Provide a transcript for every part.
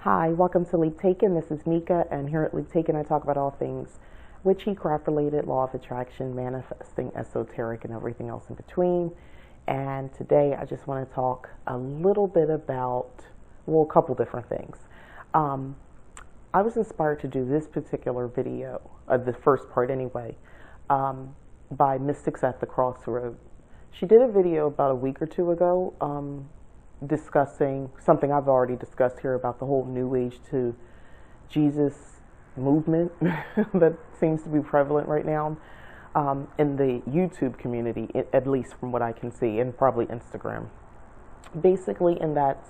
Hi, welcome to Leap Taken. This is Mika, and here at Leap Taken, I talk about all things witchy, craft related, law of attraction, manifesting, esoteric, and everything else in between. And today, I just want to talk a little bit about, well, a couple different things. I was inspired to do this particular video, the first part anyway, by Mystics at the Crossroad. She did a video about a week or two ago discussing something I've already discussed here about the whole New Age to Jesus movement that seems to be prevalent right now in the YouTube community, at least from what I can see, and probably Instagram. Basically, and that's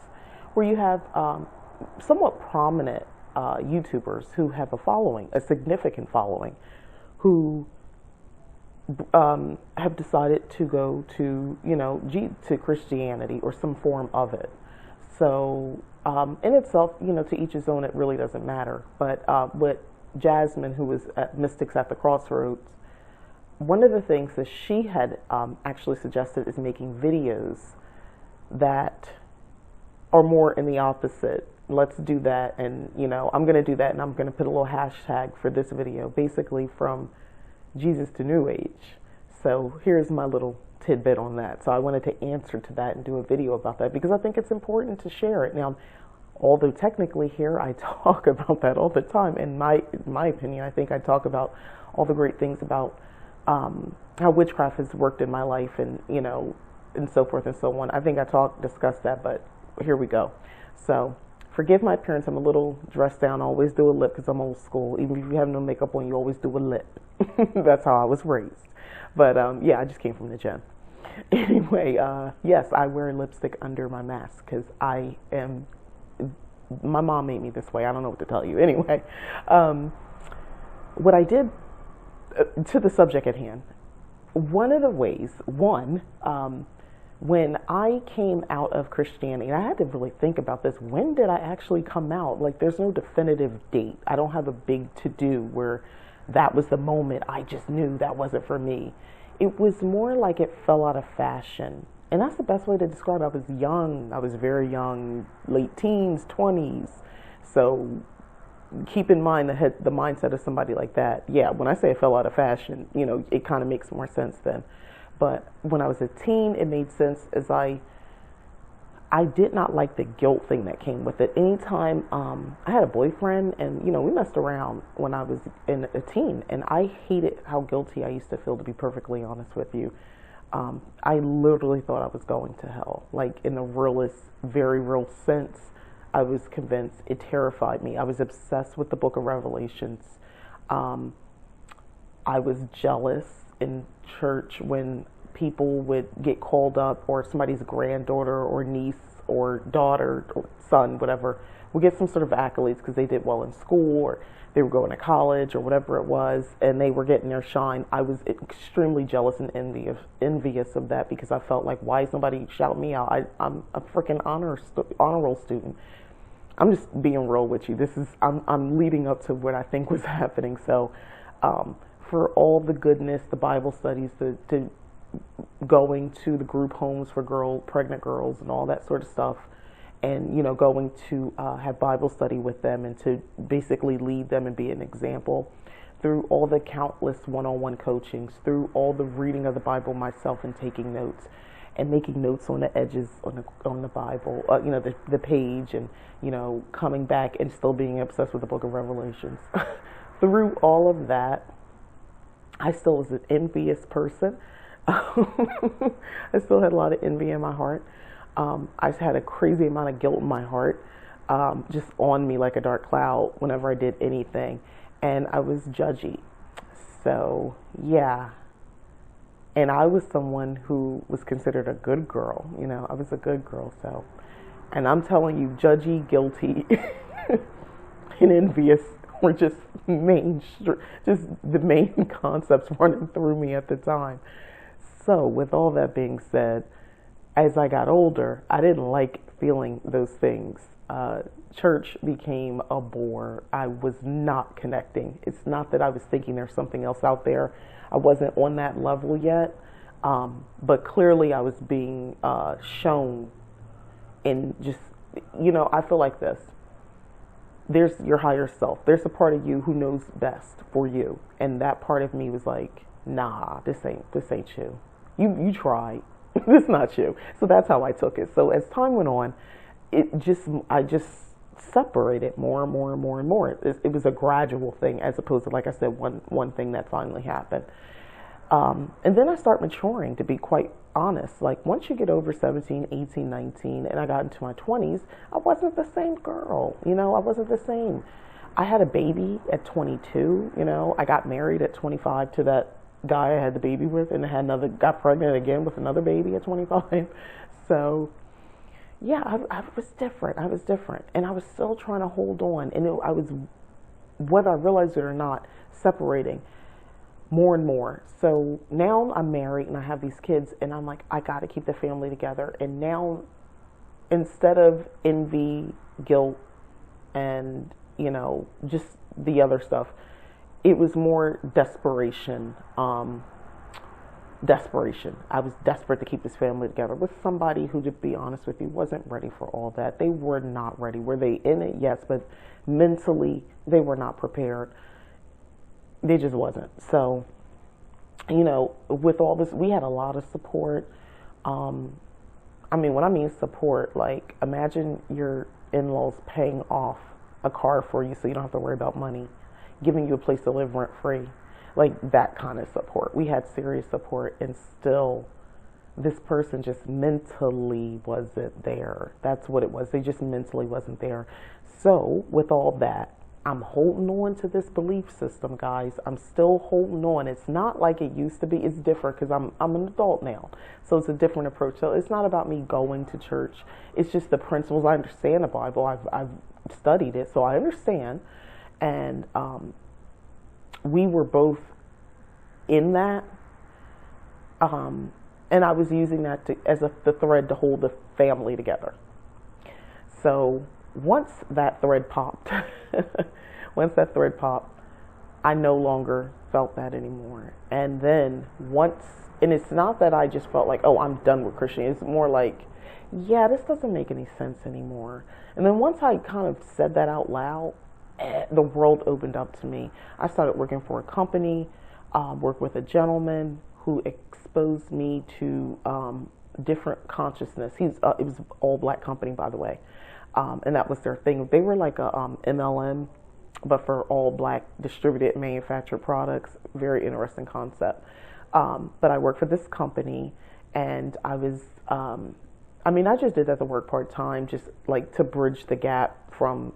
where you have somewhat prominent YouTubers who have a following, a significant following, who have decided to go to, to Christianity or some form of it. So, in itself, to each his own, it really doesn't matter. But with Jasmine, who was at Mystics at the Crossroads, one of the things that she had actually suggested is making videos that are more in the opposite. Let's do that, and I'm going to do that, and I'm going to put a little hashtag for this video, basically from Jesus to New Age. So here's my little tidbit on that. So I wanted to answer to that and do a video about that because I think it's important to share it. Now, although technically here I talk about that all the time, in my opinion, I think I talk about all the great things about how witchcraft has worked in my life, and and so forth and so on. I think I discussed that, but here we go. So forgive my appearance. I'm a little dressed down. I always do a lip because I'm old school. Even if you have no makeup on, you always do a lip. That's how I was raised. But yeah, I just came from the gym. Anyway, yes, I wear lipstick under my mask because my mom made me this way. I don't know what to tell you. Anyway, what I did to the subject at hand, one of the ways, when I came out of Christianity, and I had to really think about this, when did I actually come out? Like, there's no definitive date. I don't have a big to-do where that was the moment I just knew that wasn't for me. It was more like it fell out of fashion. And that's the best way to describe it. I was young. I was very young, late teens, 20s. So keep in mind the mindset of somebody like that. Yeah, when I say it fell out of fashion, it kind of makes more sense then. But when I was a teen, it made sense as I did not like the guilt thing that came with it. Anytime I had a boyfriend and, we messed around when I was a teen, and I hated how guilty I used to feel, to be perfectly honest with you. I literally thought I was going to hell. Like, in the realest, very real sense, I was convinced. It terrified me. I was obsessed with the book of Revelations. I was jealous in church when people would get called up, or somebody's granddaughter or niece or daughter or son, whatever, would get some sort of accolades because they did well in school, or they were going to college, or whatever it was, and they were getting their shine. I was extremely jealous and envious of that, because I felt like, why is nobody shouting me out? I'm a freaking honor roll student. I'm just being real with you. I'm leading up to what I think was happening. So for all the goodness, the Bible studies, to going to the group homes for pregnant girls and all that sort of stuff, and going to have Bible study with them, and to basically lead them and be an example, through all the countless one-on-one coachings, through all the reading of the Bible myself, and taking notes and making notes on the edges on the Bible, the page, and coming back and still being obsessed with the book of Revelations. Through all of that, I still was an envious person. I still had a lot of envy in my heart. I had a crazy amount of guilt in my heart, just on me like a dark cloud whenever I did anything. And I was judgy. So, yeah. And I was someone who was considered a good girl. I was a good girl. So, and I'm telling you, judgy, guilty, and envious were just the main concepts running through me at the time. So, with all that being said, as I got older, I didn't like feeling those things. Church became a bore. I was not connecting. It's not that I was thinking there's something else out there. I wasn't on that level yet. But clearly I was being shown, and just, I feel like this. there's your higher self. There's a part of you who knows best for you. And that part of me was like, nah, this ain't you. You tried. This not you. So that's how I took it. So as time went on, I just separated more and more and more and more. It was a gradual thing as opposed to, like I said, one thing that finally happened. And then I start maturing, to be quite honest. Like once you get over 17, 18, 19, and I got into my 20s, I wasn't the same girl. I wasn't the same. I had a baby at 22, I got married at 25 to that guy I had the baby with, and got pregnant again with another baby at 25. So yeah, I was different. And I was still trying to hold on. And I was, whether I realized it or not, separating more and more. So now I'm married and I have these kids, and I'm like, I got to keep the family together. And now, instead of envy, guilt, and just the other stuff, it was more desperation. Desperation. I was desperate to keep this family together with somebody who, to be honest with you, wasn't ready for all that. They were not ready. Were they in it? Yes, but mentally they were not prepared. They just wasn't. So, with all this, we had a lot of support. When I mean support, like imagine your in-laws paying off a car for you so you don't have to worry about money, giving you a place to live rent-free, like that kind of support. We had serious support, and still this person just mentally wasn't there. That's what it was. They just mentally wasn't there. So with all that, I'm holding on to this belief system, guys. I'm still holding on. It's not like it used to be. It's different because I'm an adult now. So it's a different approach. So it's not about me going to church. It's just the principles. I understand the Bible. I've studied it, so I understand. And we were both in that. And I was using that as the thread to hold the family together. So once that thread popped, I no longer felt that anymore. And then and it's not that I just felt like, oh, I'm done with Christianity. It's more like, yeah, this doesn't make any sense anymore. And then once I kind of said that out loud, the world opened up to me. I started working for a company, worked with a gentleman who exposed me to different consciousness. It was an all-black company, by the way. And that was their thing. They were like a MLM, but for all black distributed manufactured products. Very interesting concept. But I worked for this company, and I was, I just did that to work part-time, just like to bridge the gap from,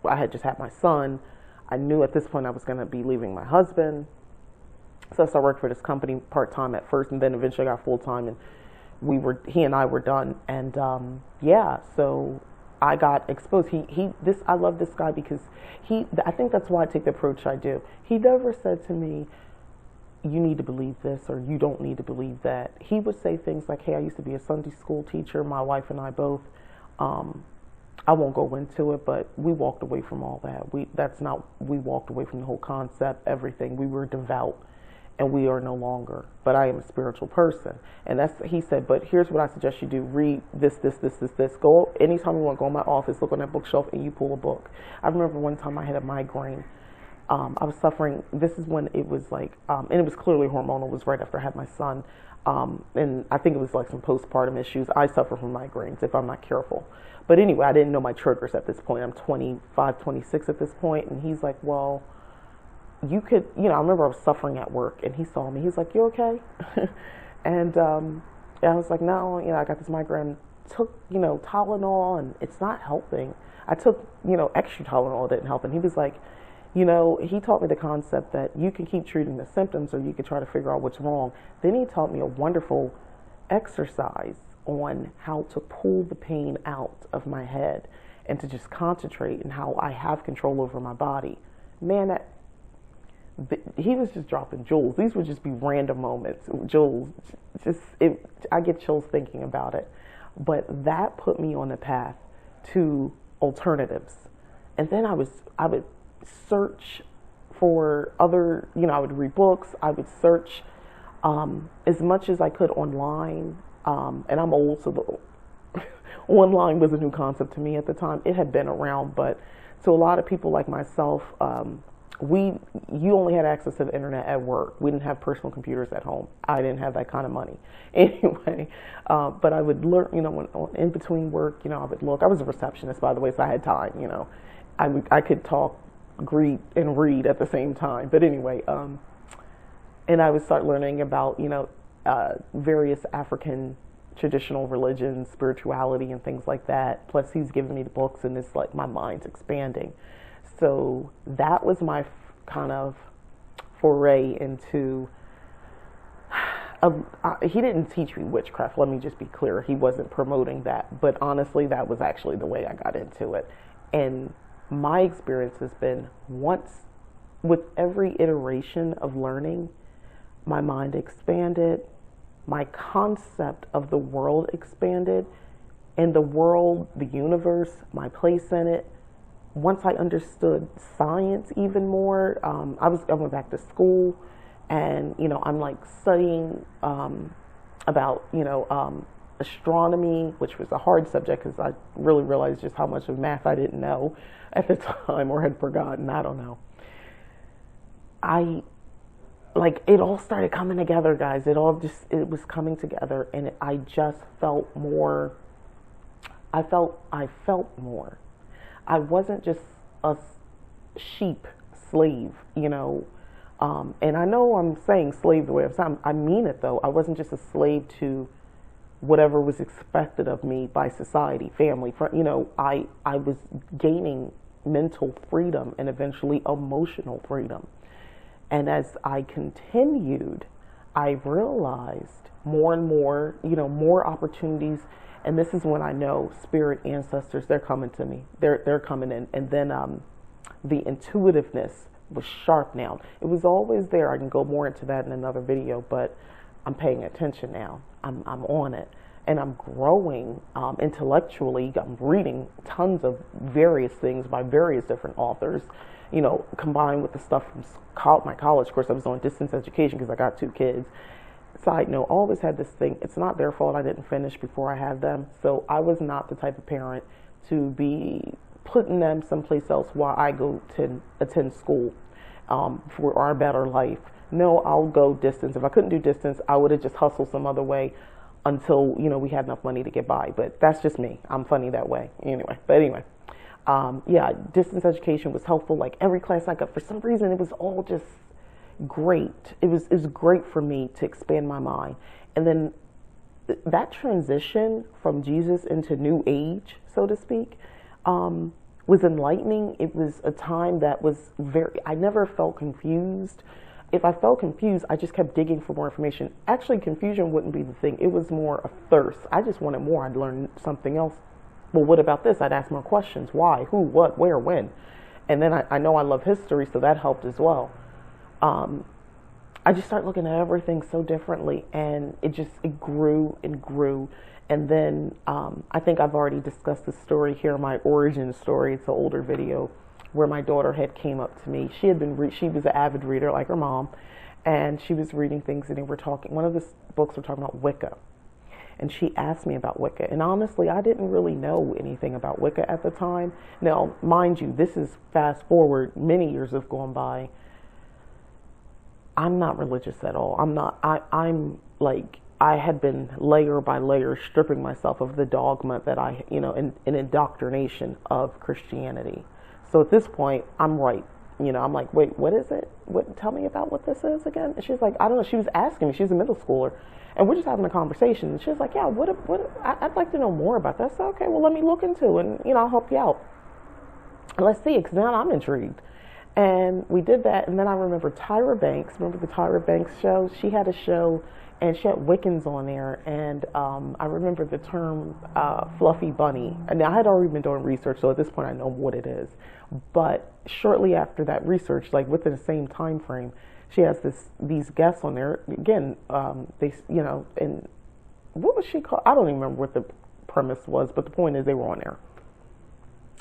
I had just had my son. I knew at this point I was going to be leaving my husband. So I worked for this company part-time at first, and then eventually got full-time, and he and I were done. And so I got exposed. I love this guy because I think that's why I take the approach I do. He never said to me, you need to believe this, or you don't need to believe that. He would say things like, hey, I used to be a Sunday school teacher. My wife and I both, I won't go into it, but we walked away from all that. We walked away from the whole concept, everything. We were devout, and we are no longer. But I am a spiritual person. And he said, but here's what I suggest you do. Read this. Go anytime you want, go in my office, look on that bookshelf, and you pull a book. I remember one time I had a migraine. I was suffering. This is when it was like, and it was clearly hormonal. It was right after I had my son. And I think it was like some postpartum issues. I suffer from migraines if I'm not careful. But anyway, I didn't know my triggers at this point. I'm 25, 26 at this point. And he's like, well, you could, I remember I was suffering at work, and he saw me. He's like, you okay? And I was like, no, I got this migraine. Took, Tylenol, and it's not helping. I took, extra Tylenol, didn't help. And he was like, he taught me the concept that you can keep treating the symptoms, or you can try to figure out what's wrong. Then he taught me a wonderful exercise on how to pull the pain out of my head and to just concentrate and how I have control over my body. Man, he was just dropping jewels. These would just be random moments, jewels. I get chills thinking about it. But that put me on the path to alternatives. And then I would search for other, I would read books. I would search as much as I could online. And I'm old, so Online was a new concept to me at the time. It had been around, but to a lot of people like myself, you only had access to the internet at work. We didn't have personal computers at home. I didn't have that kind of money. Anyway, but I would learn, when in between work, I would look. I was a receptionist, by the way, so I had time, I could talk, greet, and read at the same time. But anyway, and I would start learning about, various African traditional religions, spirituality, and things like that. Plus, he's giving me the books, and it's like my mind's expanding. So that was my kind of foray into. He didn't teach me witchcraft. Let me just be clear. He wasn't promoting that, but honestly, that was actually the way I got into it. And my experience has been with every iteration of learning, my mind expanded. My concept of the world expanded, and the world, the universe, my place in it. Once I understood science even more, I went back to school, and I'm like studying about astronomy, which was a hard subject because I really realized just how much of math I didn't know at the time or had forgotten. I don't know. It all started coming together, guys. It was coming together, and I just felt more. I felt more. I wasn't just a sheep slave, and I know I'm saying slave the way I'm saying. I mean it though. I wasn't just a slave to whatever was expected of me by society, family, friend. I was gaining mental freedom and eventually emotional freedom. And as I continued, I realized more and more, more opportunities. And this is when I know spirit ancestors, they're coming to me. They're coming in. And then the intuitiveness was sharp now. It was always there. I can go more into that in another video, but I'm paying attention now. I'm on it. And I'm growing intellectually. I'm reading tons of various things by various different authors. Combined with the stuff from my college course. I was on distance education because I got 2 kids. Side note, always had this thing. It's not their fault I didn't finish before I had them. So I was not the type of parent to be putting them someplace else while I go to attend school for our better life. No, I'll go distance. If I couldn't do distance, I would have just hustled some other way until, we had enough money to get by. But that's just me. I'm funny that way. Anyway. Distance education was helpful. Like every class I got, for some reason, it was all just great. It was great for me to expand my mind. And then that transition from Jesus into New Age, so to speak, was enlightening. It was a time that was I never felt confused. If I felt confused, I just kept digging for more information. Actually, confusion wouldn't be the thing. It was more a thirst. I just wanted more. I'd learn something else. Well, what about this? I'd ask more questions. Why? Who? What? Where? When? And then I know I love history, so that helped as well. I just started looking at everything so differently, and it grew and grew. And then I think I've already discussed the story here, my origin story. It's an older video where my daughter had came up to me. She was an avid reader like her mom, and she was reading things, and they were talking. One of the books were talking about Wicca. And she asked me about Wicca. And honestly, I didn't really know anything about Wicca at the time. Now, mind you, this is fast forward. Many years have gone by. I'm not religious at all. I'm like, I had been layer by layer stripping myself of the dogma that an indoctrination of Christianity. So at this point, I'm right. I'm like, wait, what is it? Tell me about what this is again. And she's like, I don't know. She was asking me. She's a middle schooler. And we're just having a conversation. And she was like, yeah, I'd like to know more about that. So, okay, well, let me look into it, and, I'll help you out. And let's see, because now I'm intrigued. And we did that, and then I remember Tyra Banks. Remember the Tyra Banks show? She had a show, and she had Wiccans on there. And I remember the term fluffy bunny. And I had already been doing research, so at this point I know what it is. But shortly after that research, like within the same time frame, she has these guests on there. Again, and what was she called? I don't even remember what the premise was, but the point is they were on there.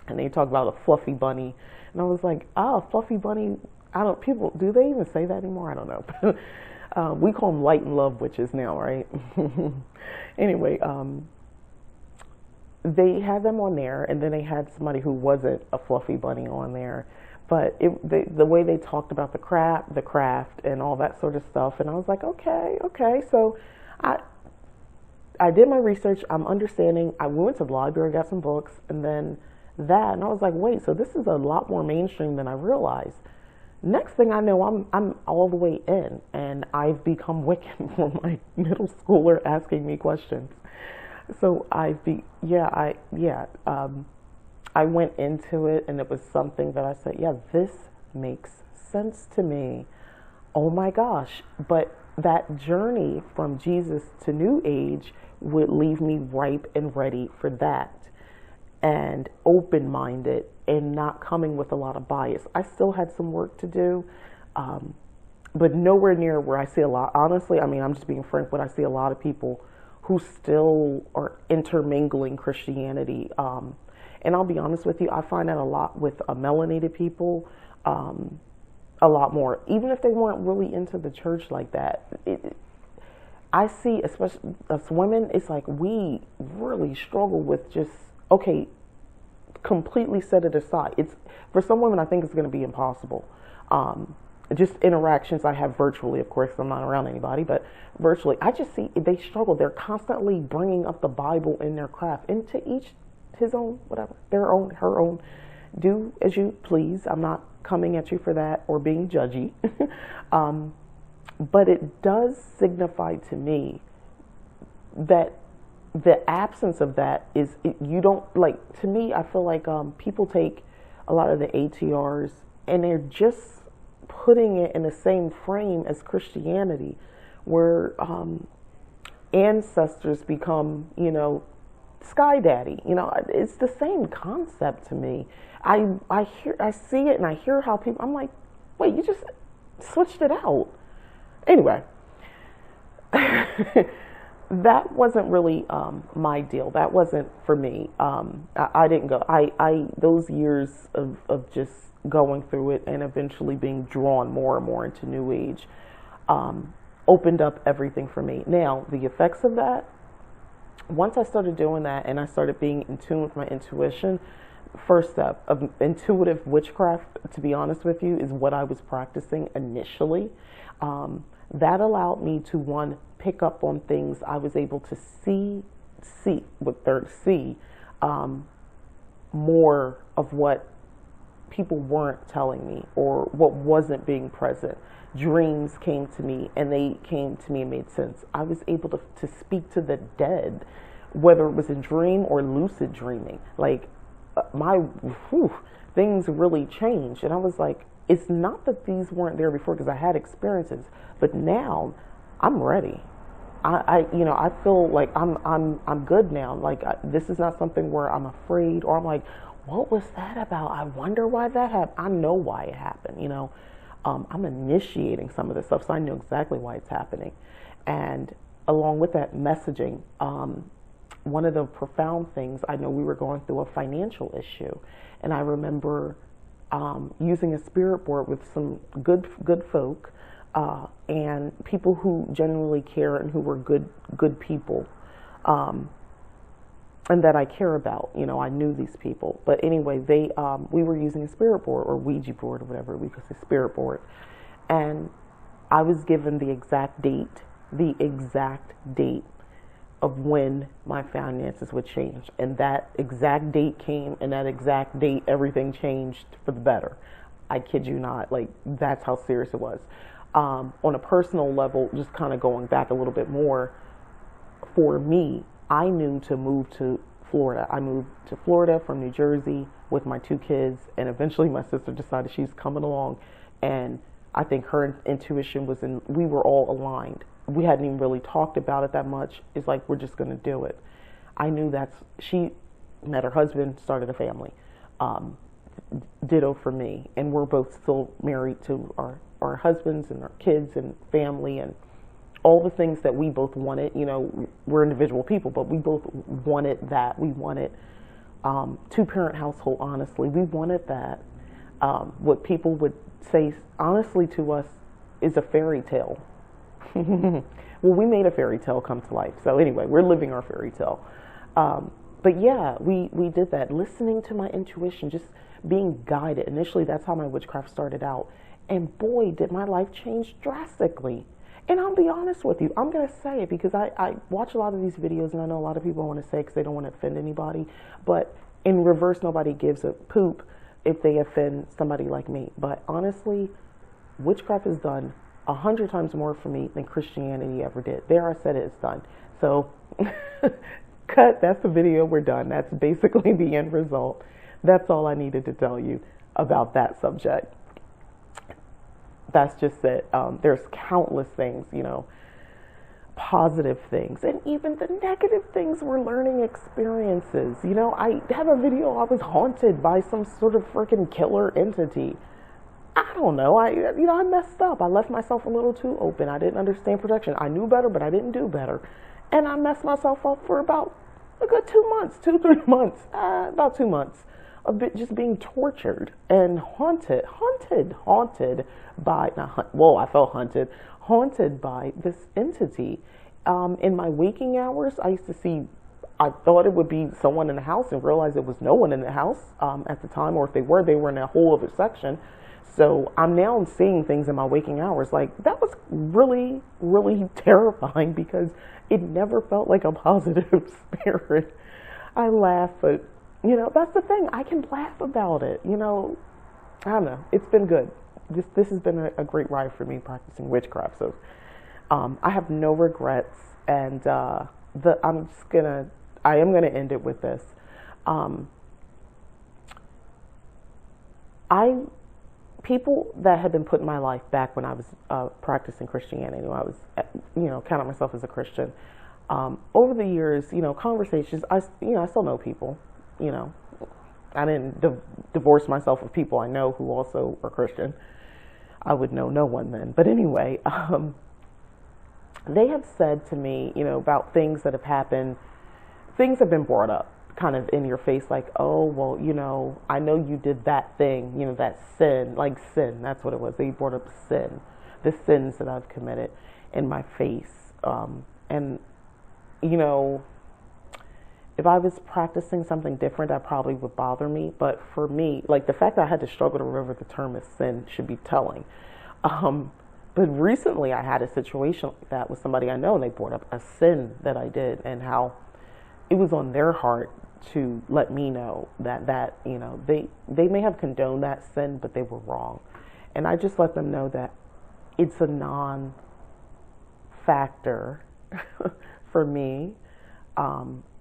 And they talked about a fluffy bunny. And I was like, fluffy bunny. Do they even say that anymore? I don't know. We call them light and love witches now, right? Anyway, they had them on there, and then they had somebody who wasn't a fluffy bunny on there. But the way they talked about the craft, and all that sort of stuff, and I was like, okay, okay. So I I did my research. I'm understanding. I went to the library, got some books, and then that, and I was like, wait, so this is a lot more mainstream than I realized. Next thing I know, I'm all the way in, and I've become Wiccan for my middle schooler asking me questions. So I went into it, and it was something that I said, yeah, this makes sense to me. Oh my gosh. But that journey from Jesus to New Age would leave me ripe and ready for that, and open-minded, and not coming with a lot of bias. I still had some work to do, but nowhere near where I see a lot. Honestly, I mean, I'm just being frank, but I see a lot of people who still are intermingling Christianity. And I'll be honest with you, I find that a lot with melanated people, a lot more, even if they weren't really into the church like that. I see, especially us women, it's like we really struggle with just, okay, completely set it aside. It's, for some women, I think it's going to be impossible. Just interactions I have virtually, of course, I'm not around anybody, but virtually, I just see they struggle. They're constantly bringing up the Bible in their craft, and to each his own, whatever, their own, her own. Do as you please. I'm not coming at you for that or being judgy. But it does signify to me that the absence of that is, you don't, like, to me, I feel like people take a lot of the ATRs and they're just putting it in the same frame as Christianity, where ancestors become, Sky Daddy. It's the same concept to me. I see it, and I hear how people, I'm like, wait, you just switched it out. Anyway, that wasn't really my deal. That wasn't for me. I didn't go. Those years of just going through it and eventually being drawn more and more into New Age opened up everything for me. Now, the effects of that, once I started doing that and I started being in tune with my intuition, first step of intuitive witchcraft, to be honest with you, is what I was practicing initially. That allowed me to, one, pick up on things. I was able to see more of what people weren't telling me or what wasn't being present. Dreams came to me, and they came to me and made sense. I was able to speak to the dead, whether it was in dream or lucid dreaming. Like, things really changed. And I was like, it's not that these weren't there before, because I had experiences, but now I'm ready. I feel like I'm good now. Like, this is not something where I'm afraid, or I'm like, what was that about? I wonder why that happened. I know why it happened. I'm initiating some of this stuff, so I know exactly why it's happening. And along with that, messaging. One of the profound things, I know we were going through a financial issue, and I remember using a spirit board with some good folk, and people who genuinely care and who were good people, and that I care about. I knew these people, but anyway, we were using a spirit board, or Ouija board, or whatever we could say, spirit board, and I was given the exact date of when my finances would change. And that exact date came, and that exact date, everything changed for the better. I kid you not. Like, that's how serious it was. On a personal level, just kind of going back a little bit more, for me, I knew to move to Florida. I moved to Florida from New Jersey with my 2 kids, and eventually my sister decided she's coming along, and I think her intuition was we were all aligned. We hadn't even really talked about it that much. It's like, we're just going to do it. I knew she met her husband, started a family. Ditto for me. And we're both still married to our husbands and our kids and family and all the things that we both wanted. We're individual people, but we both wanted that. We wanted 2-parent household, honestly. We wanted that. What people would say, honestly, to us is a fairy tale. Well, we made a fairy tale come to life. So anyway, we're living our fairy tale. but yeah, we did that. Listening to my intuition, just being guided. Initially, that's how my witchcraft started out. And boy, did my life change drastically. And I'll be honest with you, I'm going to say it because I watch a lot of these videos, and I know a lot of people want to say because they don't want to offend anybody. But in reverse, nobody gives a poop if they offend somebody like me. But honestly, witchcraft has done 100 times more for me than Christianity ever did. There, I said it's done. So, cut. That's the video. We're done. That's basically the end result. That's all I needed to tell you about that subject. That's just it. There's countless things, positive things, and even the negative things were learning experiences. I have a video, I was haunted by some sort of freaking killer entity. I don't know. I messed up. I left myself a little too open. I didn't understand protection. I knew better, but I didn't do better. And I messed myself up for about a good 2 months, 2-3 months, about 2 months. A bit just being tortured and haunted by, I felt haunted by this entity. In my waking hours, I thought it would be someone in the house and realized it was no one in the house at the time, or if they were in a whole other section. So I'm now seeing things in my waking hours. Like, that was really, really terrifying because it never felt like a positive spirit. I laugh, but that's the thing. I can laugh about it. I don't know. It's been good. This has been a great ride for me practicing witchcraft. So I have no regrets, and I am gonna end it with this. People that had been put in my life back when I was practicing Christianity, when I was counting myself as a Christian. Over the years, conversations. I still know people. I didn't divorce myself with people I know who also are Christian. I would know no one then. But anyway, they have said to me, about things that have happened. Things have been brought up kind of in your face, like, oh, well, I know you did that thing, that sin, like sin. That's what it was. They brought up sin, the sins that I've committed in my face. And, if I was practicing something different, that probably would bother me. But for me, like, the fact that I had to struggle to remember the term of sin should be telling. But recently I had a situation like that with somebody I know, and they brought up a sin that I did and how it was on their heart to let me know that they may have condoned that sin, but they were wrong. And I just let them know that it's a non-factor for me.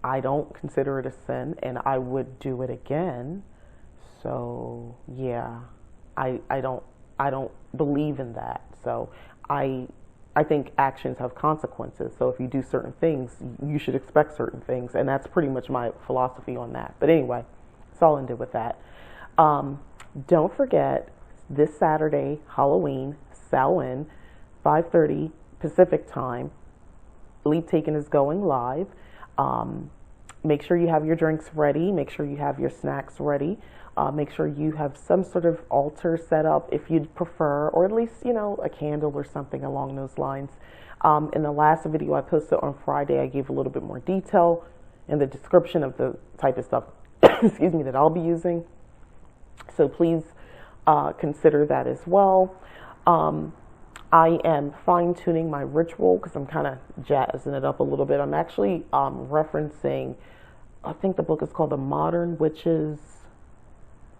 I don't consider it a sin, and I would do it again. So yeah, I don't believe in that. So I think actions have consequences. So if you do certain things, you should expect certain things, and that's pretty much my philosophy on that. But anyway, that's all I did with that. Don't forget, this Saturday, Halloween, Samhain, 5:30 Pacific time. Leap Taken is going live. Make sure you have your drinks ready. Make sure you have your snacks ready. Make sure you have some sort of altar set up if you'd prefer, or at least, a candle or something along those lines. In the last video I posted on Friday, I gave a little bit more detail in the description of the type of stuff, excuse me, that I'll be using. So please consider that as well. I am fine-tuning my ritual because I'm kind of jazzing it up a little bit. I'm actually referencing, I think the book is called The Modern Witch's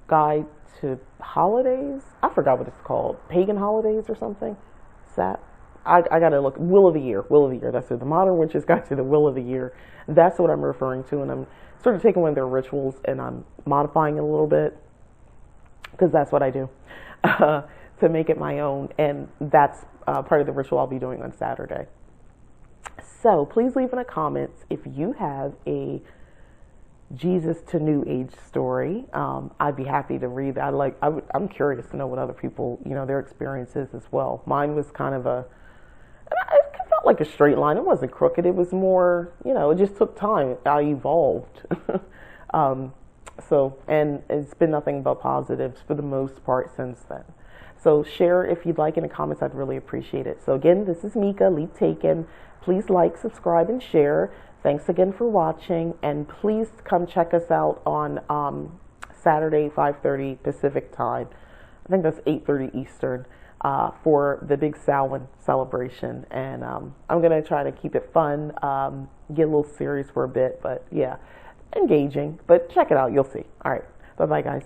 Guide to Holidays. I forgot what it's called. Pagan Holidays or something. Is that? I got to look. Will of the Year. That's it. The Modern Witch's Guide to the Will of the Year. That's what I'm referring to. And I'm sort of taking one of their rituals and I'm modifying it a little bit because that's what I do. To make it my own, and that's part of the ritual I'll be doing on Saturday. So please leave in the comments if you have a Jesus to New Age story. I'd be happy to read that. I'm curious to know what other people, their experiences as well. Mine was kind of it felt like a straight line. It wasn't crooked. It was more, it just took time. I evolved. And it's been nothing but positives for the most part since then. So share if you'd like in the comments. I'd really appreciate it. So again, this is Mika, Leap Taken. Please like, subscribe, and share. Thanks again for watching, and please come check us out on Saturday, 5:30 Pacific time. I think that's 8:30 Eastern for the big Samhain celebration. And I'm going to try to keep it fun, get a little serious for a bit, but yeah, engaging. But check it out, you'll see. All right, bye-bye, guys.